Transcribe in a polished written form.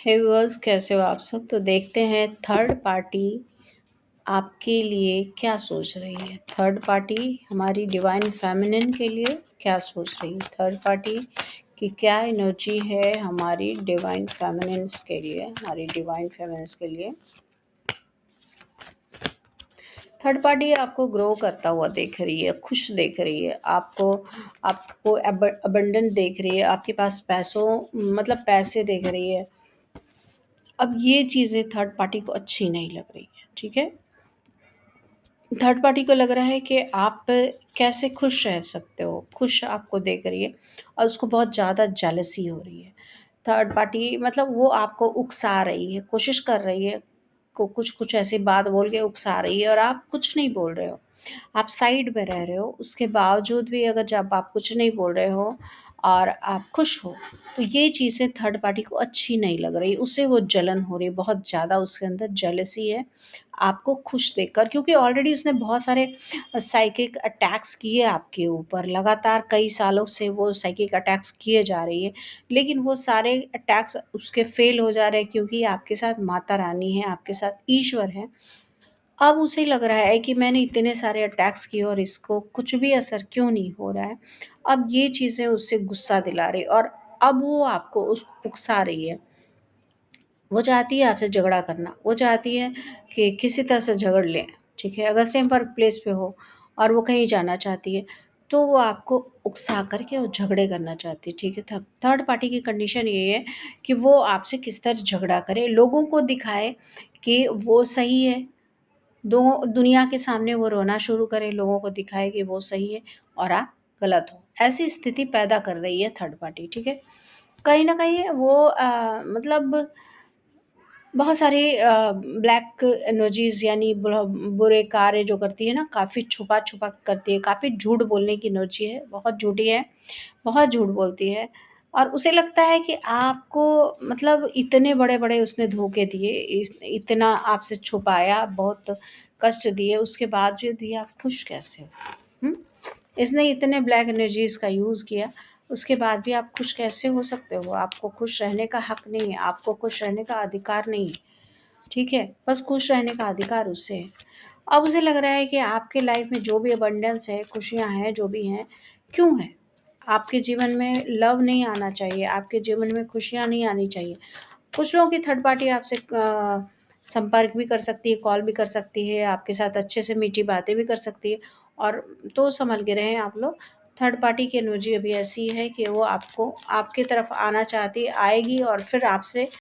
हे viewers, कैसे हो आप सब। तो देखते हैं थर्ड पार्टी आपके लिए क्या सोच रही है। थर्ड पार्टी हमारी डिवाइन फेमिनिन के लिए क्या सोच रही है। थर्ड पार्टी की क्या एनर्जी है हमारी डिवाइन फेमिनिन्स के लिए, हमारी डिवाइन फेमिनिन्स के लिए। थर्ड पार्टी आपको ग्रो करता हुआ देख रही है, खुश देख रही है, आपको आपको अबंडेंट देख रही है, आपके पास पैसों मतलब पैसे देख रही है। अब ये चीज़ें थर्ड पार्टी को अच्छी नहीं लग रही है, ठीक है। थर्ड पार्टी को लग रहा है कि आप कैसे खुश रह सकते हो, खुश आपको देख रही है और उसको बहुत ज़्यादा जेलसी हो रही है। थर्ड पार्टी मतलब वो आपको उकसा रही है, कोशिश कर रही है, को कुछ ऐसी बात बोल के उकसा रही है और आप कुछ नहीं बोल रहे हो। आप साइड में रह रहे हो, उसके बावजूद भी अगर जब आप कुछ नहीं बोल रहे हो और आप खुश हो, तो ये चीज़ें थर्ड पार्टी को अच्छी नहीं लग रही। उसे वो जलन हो रही है, बहुत ज़्यादा उसके अंदर जेलसी है आपको खुश देखकर, क्योंकि ऑलरेडी उसने बहुत सारे साइकिक अटैक्स किए आपके ऊपर। लगातार कई सालों से वो साइकिक अटैक्स किए जा रही है, लेकिन वो सारे अटैक्स उसके फेल हो जा रहे हैं, क्योंकि आपके साथ माता रानी है, आपके साथ ईश्वर है। अब उसे लग रहा है कि मैंने इतने सारे अटैक्स किए और इसको कुछ भी असर क्यों नहीं हो रहा है। अब ये चीज़ें उससे गुस्सा दिला रही और अब वो आपको उकसा रही है। वो चाहती है आपसे झगड़ा करना, वो चाहती है कि किसी तरह से झगड़ लें, ठीक है। अगर सेम वर्क प्लेस पे हो और वो कहीं जाना चाहती है, तो वो आपको उकसा करके वो झगड़े करना चाहती है, ठीक है। थर्ड पार्टी की कंडीशन ये है कि वो आपसे किस तरह झगड़ा करे, लोगों को दिखाए कि वो सही है। दो दुनिया के सामने वो रोना शुरू करे, लोगों को दिखाए कि वो सही है और आप गलत हो। ऐसी स्थिति पैदा कर रही है थर्ड पार्टी, ठीक है। कहीं न कहीं वो मतलब बहुत सारी ब्लैक एनर्जीज़ यानी बुरे कार्य जो करती है ना, काफ़ी छुपा-छुपा के करती है, काफ़ी झूठ बोलने की एनर्जी है, बहुत झूठी है, बहुत झूठ बोलती है। और उसे लगता है कि आपको मतलब इतने बड़े-बड़े उसने धोखे दिए, इतना आपसे छुपाया, बहुत कष्ट दिए, उसके बावजूद भी आप खुश कैसे हो? हुँ? इसने इतने ब्लैक एनर्जीज़ का यूज़ किया, उसके बाद भी आप खुश कैसे हो सकते हो? आपको खुश रहने का हक नहीं है, आपको खुश रहने का अधिकार नहीं है, ठीक है? बस खुश रहने का अधिकार उसे है। अब उसे लग रहा है कि आपके लाइफ़ में जो भी अबंडेंस है, खुशियाँ हैं, जो भी हैं, क्यों हैं? आपके जीवन में लव नहीं आना चाहिए, आपके जीवन में खुशियाँ नहीं आनी चाहिए। कुछ लोगों की थर्ड पार्टी आपसे संपर्क भी कर सकती है, कॉल भी कर सकती है, आपके साथ अच्छे से मीठी बातें भी कर सकती है और तो सँभल के रहें आप लोग। थर्ड पार्टी की एनर्जी अभी ऐसी है कि वो आपको आपकी तरफ आना चाहती है, आएगी और फिर आपसे